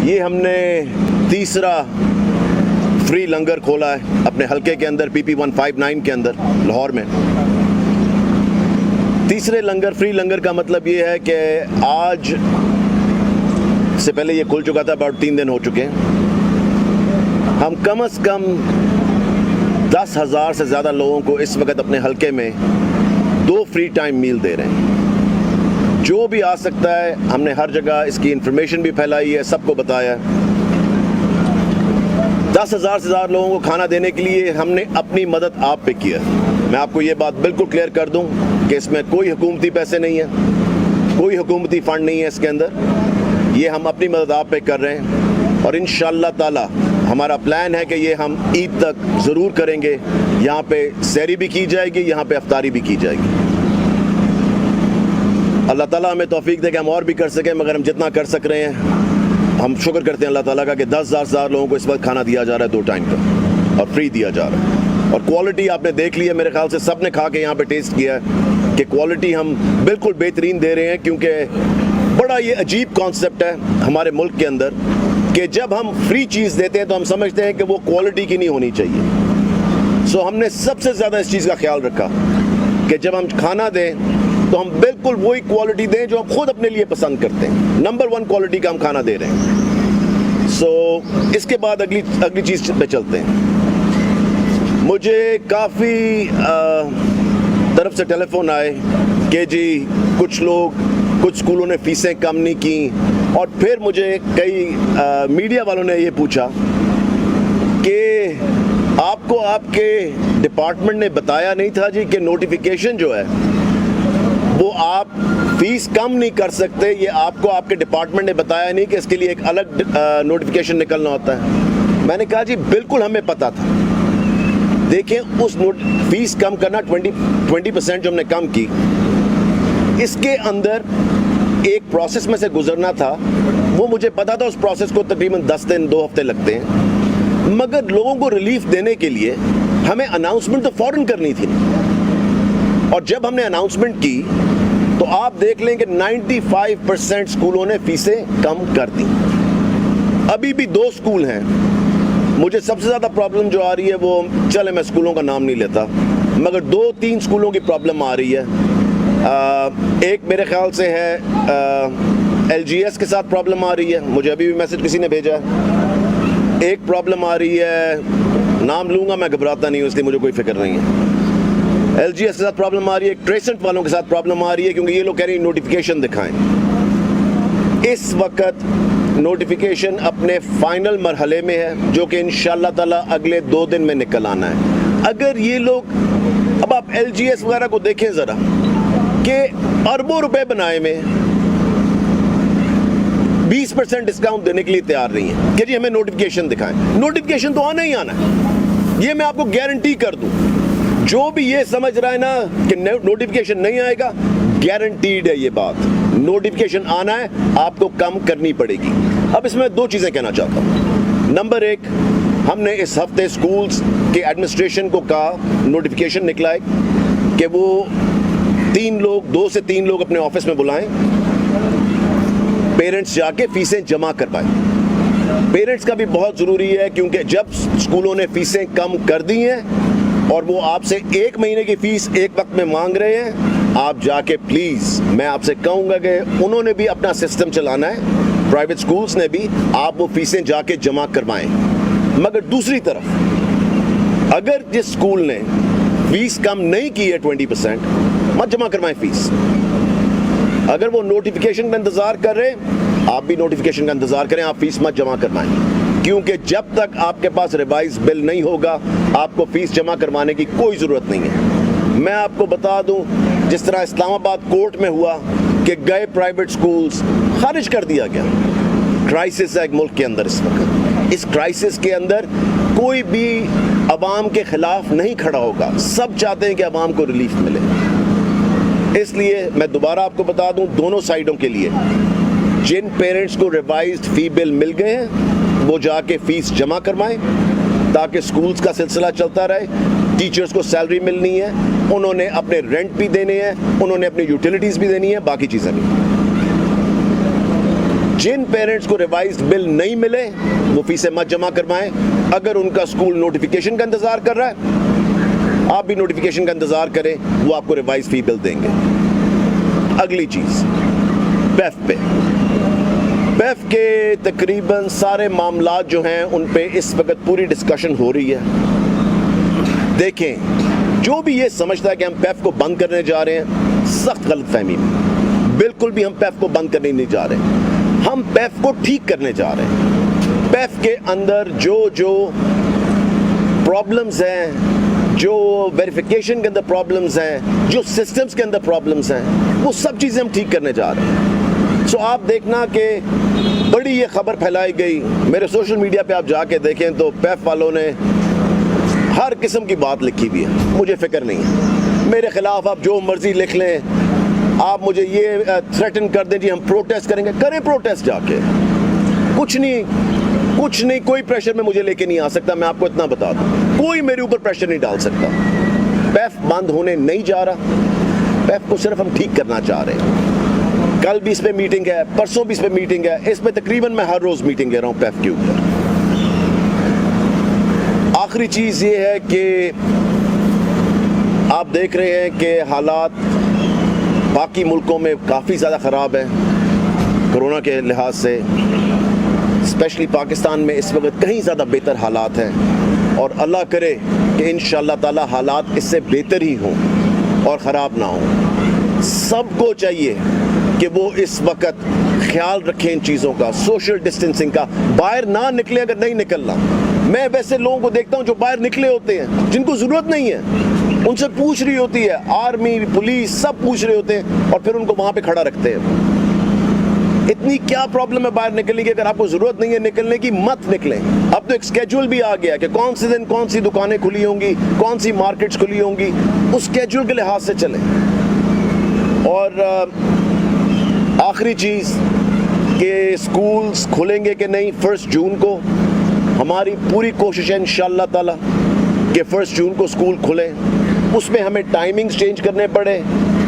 ये हमने तीसरा फ्री लंगर खोला है अपने हलके के अंदर, PP 159 के अंदर लाहौर में। तीसरे लंगर, फ्री लंगर का मतलब ये है कि आज से पहले ये खुल चुका था, अबाउट 3 दिन हो चुके हैं। हम कम से कम 10,000 से ज़्यादा लोगों को इस वक्त अपने हलके में 2 फ्री टाइम मील दे रहे हैं। जो भी आ सकता है, हमने हर जगह इसकी इंफॉर्मेशन भी फैलाई है, सबको बताया है। 10,000 से ज़्यादा लोगों को खाना देने के लिए हमने अपनी मदद आप पे किया। मैं आपको ये बात बिल्कुल क्लियर कर दूं कि इसमें कोई हुकूमती पैसे नहीं है, कोई हुकूमती फंड नहीं है इसके अंदर। ये हम अपनी मदद आप पे कर रहे हैं और इंशाअल्लाह ताला हमारा प्लान है कि ये हम ईद तक ज़रूर करेंगे। यहाँ पे सहरी भी की जाएगी, यहाँ पे अफ्तारी भी की जाएगी। अल्लाह ताला हमें तौफीक दे कि हम और भी कर सकें, मगर हम जितना कर सक रहे हैं हम शुक्र करते हैं अल्लाह ताला का कि 10,000 लोगों को इस वक्त खाना दिया जा रहा है 2 टाइम का, और फ्री दिया जा रहा है। और क्वालिटी आपने देख ली है, मेरे ख्याल से सब ने खा के यहाँ पे टेस्ट किया है कि क्वालिटी हम बिल्कुल बेहतरीन दे रहे हैं। क्योंकि बड़ा ये अजीब कॉन्सेप्ट है हमारे मुल्क के अंदर कि जब हम फ्री चीज़ देते हैं तो हम समझते हैं कि वो क्वालिटी की नहीं होनी चाहिए। सो हमने सबसे ज़्यादा इस चीज़ का ख्याल रखा कि जब हम खाना दें तो हम बिल्कुल वही क्वालिटी दें जो हम खुद अपने लिए पसंद करते हैं। नंबर 1 क्वालिटी का हम खाना दे रहे हैं। सो इसके बाद अगली चीज़ पे चलते हैं। मुझे काफ़ी तरफ से टेलीफोन आए कि जी कुछ स्कूलों ने फ़ीसें कम नहीं की, और फिर मुझे कई मीडिया वालों ने ये पूछा कि आपको आपके डिपार्टमेंट ने बताया नहीं था जी कि नोटिफिकेशन जो है वो आप फीस कम नहीं कर सकते, ये आपको आपके डिपार्टमेंट ने बताया नहीं कि इसके लिए एक अलग नोटिफिकेशन निकलना होता है। मैंने कहा जी बिल्कुल हमें पता था। देखें, उस फीस कम करना 20% जो हमने कम की, इसके अंदर एक प्रोसेस में से गुजरना था। वो मुझे पता था, उस प्रोसेस को तकरीबन 10 दिन 2 हफ्ते लगते हैं, मगर लोगों को रिलीफ देने के लिए हमें अनाउंसमेंट तो फ़ौरन करनी थी। और जब हमने अनाउंसमेंट की तो आप देख लें कि 95% स्कूलों ने फीसें कम कर दी। अभी भी 2 स्कूल हैं। मुझे सबसे ज़्यादा प्रॉब्लम जो आ रही है वो, चले मैं स्कूलों का नाम नहीं लेता, मगर 2-3 स्कूलों की प्रॉब्लम आ रही है। एक मेरे ख्याल से है LGS के साथ प्रॉब्लम आ रही है, मुझे अभी भी मैसेज किसी ने भेजा है। एक प्रॉब्लम आ रही है, नाम लूँगा मैं, घबराता नहीं हूँ इसलिए मुझे कोई फिक्र नहीं है। LGS के साथ प्रॉब्लम आ रही है, ट्रेसेंट वालों के साथ प्रॉब्लम आ रही है, क्योंकि ये लोग कह रहे हैं नोटिफिकेशन दिखाएं। इस वक्त नोटिफिकेशन अपने फाइनल मरहले में है, जो कि इंशाअल्लाह ताला अगले 2 दिन में निकल आना है। अगर ये लोग, अब आप LGS वगैरह को देखें ज़रा कि अरबों रुपए बनाए में 20% डिस्काउंट देने के लिए तैयार नहीं है कि जी हमें नोटिफिकेशन दिखाएं। नोटिफिकेशन तो आना ही आना है, ये मैं आपको गारंटी कर दूं। जो भी ये समझ रहा है ना कि नोटिफिकेशन नहीं आएगा, गारंटीड है ये बात, नोटिफिकेशन आना है, आपको कम करनी पड़ेगी। अब इसमें 2 चीज़ें कहना चाहता हूँ। नंबर 1, हमने इस हफ्ते स्कूल्स के एडमिनिस्ट्रेशन को कहा, नोटिफिकेशन निकला है कि वो 2 से 3 लोग अपने ऑफिस में बुलाएं, पेरेंट्स जाके फीसें जमा करवाएं। पेरेंट्स का भी बहुत ज़रूरी है, क्योंकि जब स्कूलों ने फीसें कम कर दी हैं और वो आपसे 1 महीने की फ़ीस एक वक्त में मांग रहे हैं, आप जाके प्लीज़, मैं आपसे कहूँगा कि उन्होंने भी अपना सिस्टम चलाना है, प्राइवेट स्कूल्स ने भी, आप वो फीसें जाके जमा करवाएं। मगर दूसरी तरफ, अगर जिस स्कूल ने फ़ीस कम नहीं की है 20%, मत जमा करवाएं फ़ीस। अगर वो नोटिफिकेशन का इंतज़ार कर रहे हैं, आप भी नोटिफिकेशन का इंतज़ार करें, आप फ़ीस मत जमा करवाएं। क्योंकि जब तक आपके पास रिवाइज बिल नहीं होगा, आपको फ़ीस जमा करवाने की कोई ज़रूरत नहीं है। मैं आपको बता दूं, जिस तरह इस्लामाबाद कोर्ट में हुआ कि गए प्राइवेट स्कूल्स खारिज कर दिया गया। क्राइसिस है एक मुल्क के अंदर इस वक्त। इस क्राइसिस के अंदर कोई भी अवाम के ख़िलाफ़ नहीं खड़ा होगा, सब चाहते हैं कि अवाम को रिलीफ मिले। इसलिए मैं दोबारा आपको बता दूं, दोनों साइडों के लिए, जिन पेरेंट्स को रिवाइज्ड फ़ी बिल मिल गए हैं वो जाके फ़ीस जमा करवाएं, ताकि स्कूल्स का सिलसिला चलता रहे। टीचर्स को सैलरी मिलनी है, उन्होंने अपने रेंट भी देने हैं, उन्होंने अपनी यूटिलिटीज़ भी देनी है, बाकी चीज़ें भी। जिन पेरेंट्स को रिवाइज्ड बिल नहीं मिले वो फीसें मत जमा करवाएं। अगर उनका स्कूल नोटिफिकेशन का इंतजार कर रहा है, आप भी नोटिफिकेशन का इंतजार करें, वो आपको रिवाइज फी बिल देंगे। अगली चीज पैफ के तकरीबन सारे मामलात जो हैं उन पे इस वक्त पूरी डिस्कशन हो रही है। देखें, जो भी ये समझता है कि हम पैफ को बंद करने जा रहे हैं, सख्त गलतफहमी में। बिल्कुल भी हम पैफ को बंद करने नहीं जा रहे, हम पैफ को ठीक करने जा रहे हैं। पैफ के अंदर जो जो प्रॉब्लम्स हैं, जो वेरिफिकेशन के अंदर प्रॉब्लम्स हैं, जो सिस्टम्स के अंदर प्रॉब्लम्स हैं, वो सब चीज़ें हम ठीक करने जा रहे हैं। सो आप देखना कि बड़ी ये खबर फैलाई गई, मेरे सोशल मीडिया पे आप जाके देखें तो पैफ वालों ने हर किस्म की बात लिखी हुई है। मुझे फिक्र नहीं है, मेरे खिलाफ आप जो मर्जी लिख लें, आप मुझे ये थ्रेटन कर दें जी हम प्रोटेस्ट करेंगे, करें प्रोटेस्ट जाके, कुछ नहीं, कोई प्रेशर में मुझे लेके नहीं आ सकता। मैं आपको इतना बता दूं, कोई मेरे ऊपर प्रेशर नहीं डाल सकता। पैफ बंद होने नहीं जा रहा, पैफ को सिर्फ हम ठीक करना चाह रहे हैं। कल भी इस पे मीटिंग है, परसों भी इस पे मीटिंग है, इस पे तकरीबन मैं हर रोज मीटिंग ले रहा हूं पैफ के ऊपर। आखिरी चीज ये है कि आप देख रहे हैं कि हालात बाकी मुल्कों में काफ़ी ज़्यादा ख़राब है कोरोना के लिहाज से। स्पेशली पाकिस्तान में इस वक्त कहीं ज़्यादा बेहतर हालात हैं, और अल्लाह करे कि इंशाअल्लाह ताला हालात इससे बेहतर ही हों और ख़राब ना हों। सबको चाहिए कि वो इस वक्त ख्याल रखें इन चीज़ों का, सोशल डिस्टेंसिंग का, बाहर ना निकले अगर नहीं निकलना। मैं वैसे लोगों को देखता हूँ जो बाहर निकले होते हैं, जिनको ज़रूरत नहीं है, उनसे पूछ रही होती है आर्मी, पुलिस, सब पूछ रहे होते हैं और फिर उनको वहाँ पे खड़ा रखते हैं। इतनी क्या प्रॉब्लम है बाहर निकलने की? अगर आपको ज़रूरत नहीं है निकलने की, मत निकलें। अब तो एक स्केड्यूल भी आ गया कि कौन से दिन कौन सी दुकानें खुली होंगी, कौन सी मार्केट्स खुली होंगी, उस स्केड्यूल के लिहाज से चलें। और आखिरी चीज़ कि स्कूल्स खुलेंगे कि नहीं 1 जून को, हमारी पूरी कोशिश है इंशाअल्लाह ताला कि 1 जून को स्कूल खुले। उसमें हमें टाइमिंग्स चेंज करने पड़े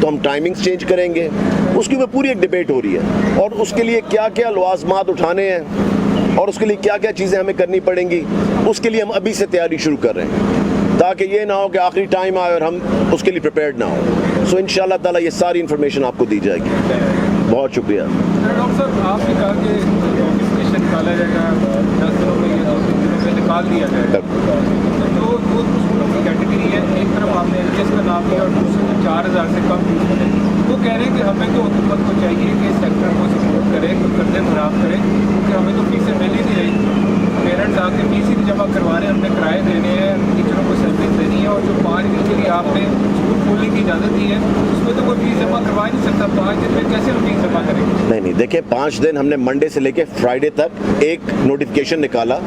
तो हम टाइमिंग्स चेंज करेंगे, उसकी में पूरी एक डिबेट हो रही है। और उसके लिए क्या क्या लवाज़मात उठाने हैं और उसके लिए क्या क्या चीज़ें हमें करनी पड़ेंगी, उसके लिए हम अभी से तैयारी शुरू कर रहे हैं, ताकि ये ना हो कि आखिरी टाइम आए और हम उसके लिए प्रिपेयर्ड ना हो। सो इंशाअल्लाह ताला ये सारी इन्फॉर्मेशन आपको दी जाएगी। बहुत शुक्रिया। डॉक्टर साहब, आपने कहा कि नोटिफिकेशन निकाला जाएगा 10 दिनों में या 2 दिनों में निकाल दिया जाएगा। तो वो स्कूलों की कैटेगरी है, एक तरफ आपने एच का नाम लिया और दूसरे 4000 से कम फीस मिले। वो कह रहे हैं कि हमें तो हुकूमत को चाहिए कि सेक्टर को सपोर्ट करे, कर्जे खराब करे, क्योंकि हमें तो फीसें मिल ही नहीं रही। पेरेंट्स आके फीस ही जमा करवा रहे हैं, हमने किराए देने हैं, टीचरों को सर्विस देनी है, और जो 5 दिन के लिए आपने स्कूल खोलने की इजाज़त दी है उसमें तो कोई फीस जमा करवा ही नहीं सकता। 5 दिन में कैसे हम फीस जमा करेंगे? नहीं, देखिए 5 दिन हमने मंडे से लेके फ्राइडे तक एक नोटिफिकेशन निकाला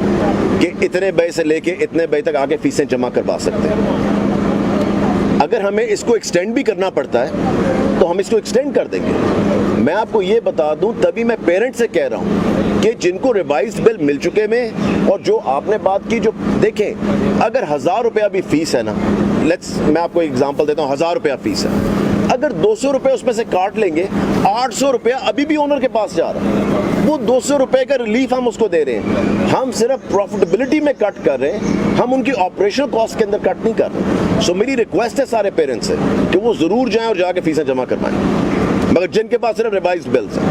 कि इतने बजे से लेके इतने बजे तक आके फीसें जमा करवा सकते हैं। अगर हमें इसको एक्सटेंड भी करना पड़ता है तो हम इसको एक्सटेंड कर देंगे। मैं आपको ये बता दूं, तभी मैं पेरेंट्स से कह रहा हूं कि जिनको रिवाइज्ड बिल मिल चुके में, और जो आपने बात की, जो देखें अगर 1000 रुपया भी फीस है ना, मैं आपको एग्जांपल देता हूं, 1000 रुपया फीस है, अगर 200 रुपये उसमें से काट लेंगे, 800 रुपया अभी भी ओनर के पास जा रहा है। वो 200 रुपये का रिलीफ हम उसको दे रहे हैं, हम सिर्फ प्रॉफिटेबिलिटी में कट कर रहे हैं, हम उनकी ऑपरेशनल कॉस्ट के अंदर कट नहीं कर रहे। सो मेरी रिक्वेस्ट है सारे पेरेंट्स से कि वो ज़रूर जाएं और जाके फीसें जमा करवाएं, मगर जिनके पास सिर्फ रिवाइज्ड बिल्स हैं,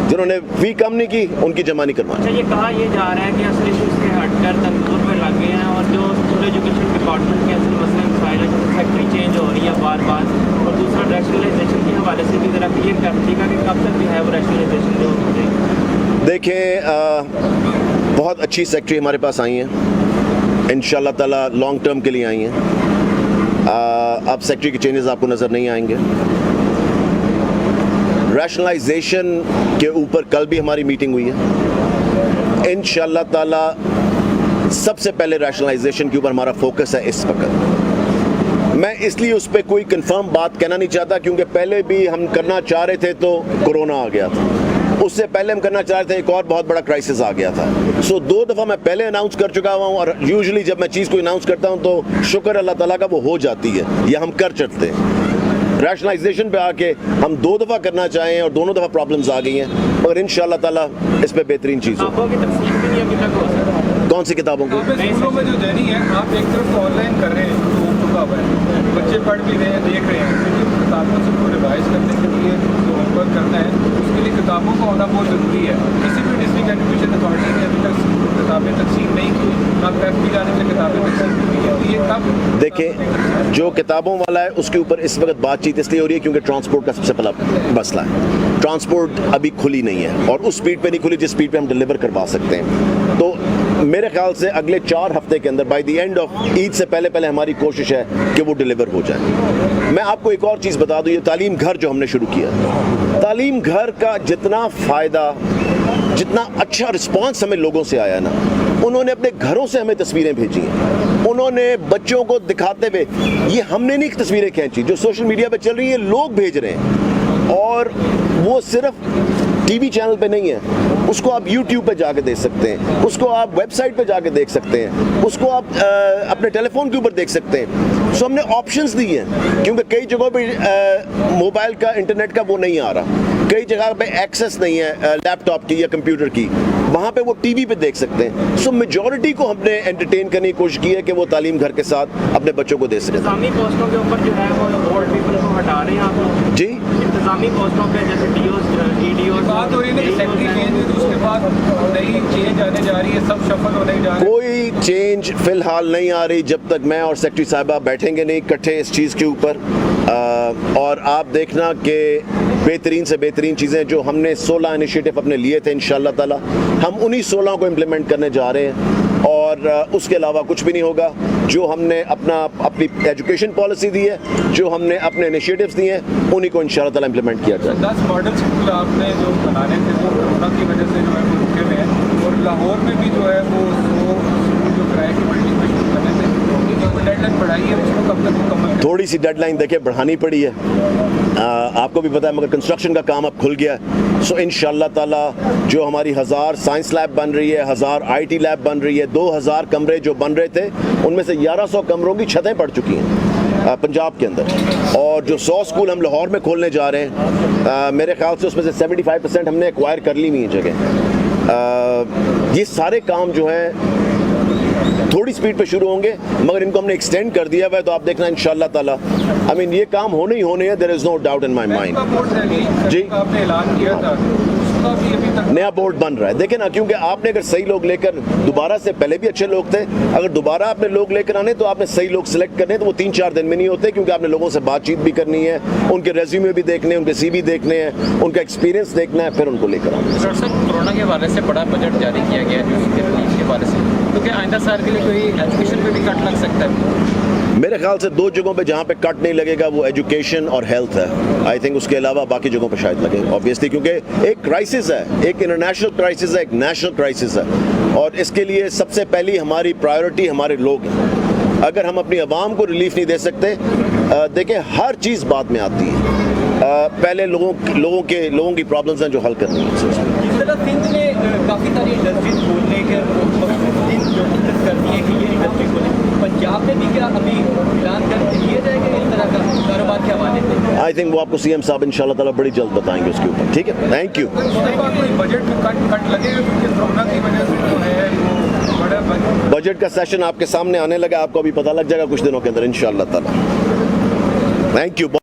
जिन्होंने फी कम नहीं की, उनकी जमा नहीं करवाएं। अच्छा, ये कहा यह जा रहा है कि असल इशूज़ के हटकर तंदूर में लगे हैं, और जो स्कूल एजुकेशन डिपार्टमेंट के असल मसले मसाइल है, जैसे फैक्ट्री चेंज हो रही है बार बार, और दूसरा रैशनलाइजेशन के हवाले से भी ज़रा क्लियर कर दीजिएगा कि कब तक जो है वो रैशनलाइजेशन जो हो जाएगी। देखें, बहुत अच्छी सेक्रेटरी हमारे पास आई हैं, इंशाअल्लाह ताला लॉन्ग टर्म के लिए आई हैं। अब सेक्रेटरी के चेंजेस आपको नज़र नहीं आएंगे। रैशनलाइजेशन के ऊपर कल भी हमारी मीटिंग हुई है। इंशाअल्लाह ताला सबसे पहले रैशनलाइजेशन के ऊपर हमारा फोकस है इस वक्त। मैं इसलिए उस पर कोई कंफर्म बात कहना नहीं चाहता, क्योंकि पहले भी हम करना चाह रहे थे तो कोरोना आ गया था, उससे पहले हम करना चाह रहे थे, एक और बहुत बड़ा क्राइसिस आ गया था। सो 2 दफ़ा मैं पहले अनाउंस कर चुका हुआ हूँ, और यूजुअली जब मैं चीज़ को अनाउंस करता हूँ तो शुक्र अल्लाह ताला का वो हो जाती है या हम कर चढ़ते हैं। रैशनलाइजेशन पे आके हम 2 दफ़ा करना चाहें और दोनों दफ़ा प्रॉब्लम्स आ गई हैं, मगर इंशाल्लाह ताला इस पे बेहतरीन चीज़ हो। किताबों की तफसील भी नहीं अभी तक हो सका। कौन सी किताबों की? आप स्कूलों में जो जर्नी है, आप एक तरफ ऑनलाइन कर रहे हैं तो हो चुका हुआ है, बच्चे पढ़ भी रहे हैं, देख रहे हैं, लेकिन किताबों से को रिवाइज करने के लिए जो होमवर्क करना है उसके लिए किताबों का होना बहुत ज़रूरी है। किसी भी डिस्ट्रिक्ट एजुकेशन अथॉरिटी ने अभी तक किताबें तकसीम नहीं की, ना प्रेस की जाने से किताबें तकसीम की है, तो ये कब देखिए, जो किताबों वाला है उसके ऊपर इस वक्त बातचीत इसलिए हो रही है क्योंकि ट्रांसपोर्ट का सबसे बड़ा मसला है। ट्रांसपोर्ट अभी खुली नहीं है और उस स्पीड पे नहीं खुली जिस स्पीड पे हम डिलीवर करवा सकते हैं। तो मेरे ख्याल से अगले 4 हफ्ते के अंदर by the end of Eid से पहले पहले हमारी कोशिश है कि वो डिलीवर हो जाए। मैं आपको एक और चीज़ बता दूं, ये तालीम घर जो हमने शुरू किया, तालीम घर का जितना फ़ायदा, जितना अच्छा रिस्पांस हमें लोगों से आया ना, उन्होंने अपने घरों से हमें तस्वीरें भेजी हैं, उन्होंने बच्चों को दिखाते हुए, ये हमने नहीं तस्वीरें खींची, जो सोशल मीडिया पे चल रही है लोग भेज रहे हैं, और वो सिर्फ टीवी चैनल पे नहीं है, उसको आप यूट्यूब पे जाके देख सकते हैं, उसको आप वेबसाइट पे जाके देख सकते हैं, उसको आप अपने टेलीफोन के ऊपर देख सकते हैं। सो हमने ऑप्शंस दी हैं क्योंकि कई जगहों पे मोबाइल का, इंटरनेट का वो नहीं आ रहा, कई जगह पे एक्सेस नहीं है लैपटॉप की या कंप्यूटर की, वहाँ पे वो टीवी पे देख सकते हैं। सो मेजॉरिटी को हमने एंटरटेन करने की कोशिश की है कि वो तालीम घर के साथ अपने बच्चों को दे सकें। इंतजामी पोस्टों के ऊपर जो है वो ओल्ड पीपल को हटा रहे हैं आप लोग जी, इंतजामी पोस्टों पे, जैसे डीओ बात हो रही है ना सेक्रेटरी चेंज हुई, तो उसके बाद नई चेंज आने जा रही है, सब शफल होने जा रहे हैं। कोई चेंज फिलहाल नहीं आ रही जब तक मैं और सेक्रेटरी साहिबा बैठेंगे नहीं इकट्ठे इस चीज़ के ऊपर। और आप देखना कि बेहतरीन से बेहतरीन चीज़ें जो हमने 16 इनिशिएटिव अपने लिए थे, इंशाल्लाह ताला हम उन्हीं 16 को इम्प्लीमेंट करने जा रहे हैं, और उसके अलावा कुछ भी नहीं होगा। जो हमने अपनी एजुकेशन पॉलिसी दी है, जो हमने अपने इनिशिएटिव्स दिए हैं, उन्हीं को इंशाल्लाह ताला इम्प्लीमेंट किया जाए। 10 मॉडल स्कूल आपने जो बनाने थे वो कोरोना की वजह से जो है वो रुके हुए हैं, और लाहौर में भी जो है वो स्कूल जो किराए की बिल्डिंग में शुरू करने थे, उनकी डेडलाइन बढ़ाई है, उसको कब तक मुकम्मल करें? थोड़ी सी डेडलाइन देखिए बढ़ानी पड़ी है, आपको भी पता है, मगर कंस्ट्रक्शन का काम अब खुल गया है। सो इंशाल्लाह ताला जो हमारी 1000 साइंस लैब बन रही है, 1000 IT लैब बन रही है, 2000 कमरे जो बन रहे थे उनमें से 1100 कमरों की छतें पड़ चुकी हैं पंजाब के अंदर, और जो 100 स्कूल हम लाहौर में खोलने जा रहे हैं, मेरे ख्याल से उसमें से 75% हमने एक्वायर कर ली हुई है जगह। ये सारे काम जो है थोड़ी स्पीड पे शुरू होंगे, मगर इनको हमने एक्सटेंड कर दिया हुआ है, तो आप देखना इंशाल्लाह ताला, आई मीन ये काम होने ही होने हैं, there is no doubt in my mind. जी, आपने ऐलान किया था, उसका भी अभी तक नया बोर्ड बन रहा है, देखे ना, क्योंकि आपने अगर सही लोग लेकर, दोबारा से पहले भी अच्छे लोग थे, अगर दोबारा आपने लोग लेकर आने तो आपने सही लोग सिलेक्ट करने, तो वो 3-4 दिन में नहीं होते, क्योंकि आपने लोगों से बातचीत भी करनी है, उनके रेज्यूमे भी देखने हैं, उनके CV देखने हैं, उनका एक्सपीरियंस देखना है, फिर उनको लेकर आना। डॉक्टर साहब, कोरोना के हवाले से बड़ा बजट जारी किया गया है उसके रिलीफ के हवाले से, तो क्या आइंदा साल के लिए कोई एजुकेशन पे भी कट लग सकता है? मेरे ख्याल से 2 जगहों पे जहाँ पे कट नहीं लगेगा वो एजुकेशन और हेल्थ है। आई थिंक उसके अलावा बाकी जगहों पे शायद लगे, ऑब्वियसली, क्योंकि एक क्राइसिस है, एक इंटरनेशनल क्राइसिस है, एक नेशनल क्राइसिस है, और इसके लिए सबसे पहली हमारी प्रायोरिटी हमारे लोग हैं। अगर हम अपनी आवाम को रिलीफ नहीं दे सकते, देखें हर चीज़ बाद में आती है, पहले लोगों की प्रॉब्लम्स हैं जो हल करनी है। जिस तरह सिंध ने काफ़ी सारी इंडस्ट्रीज खोलने के दिन जो कर दिए कि ये इंडस्ट्री खोले, पंजाब में भी क्या अभी ऐलान कर दिया जाएगा इस तरह का कारोबार के हवाले से? आई थिंक वो आपको CM साहब इंशाल्लाह ताला बड़ी जल्द बताएंगे उसके ऊपर, ठीक है? Thank you. कोई बजट में कट लगेगा क्योंकि कोरोना की वजह से जो है वो बड़ा बजट का सेशन आपके सामने आने लगा, आपको अभी पता लग जाएगा कुछ दिनों के अंदर इंशाल्लाह ताला। Thank you.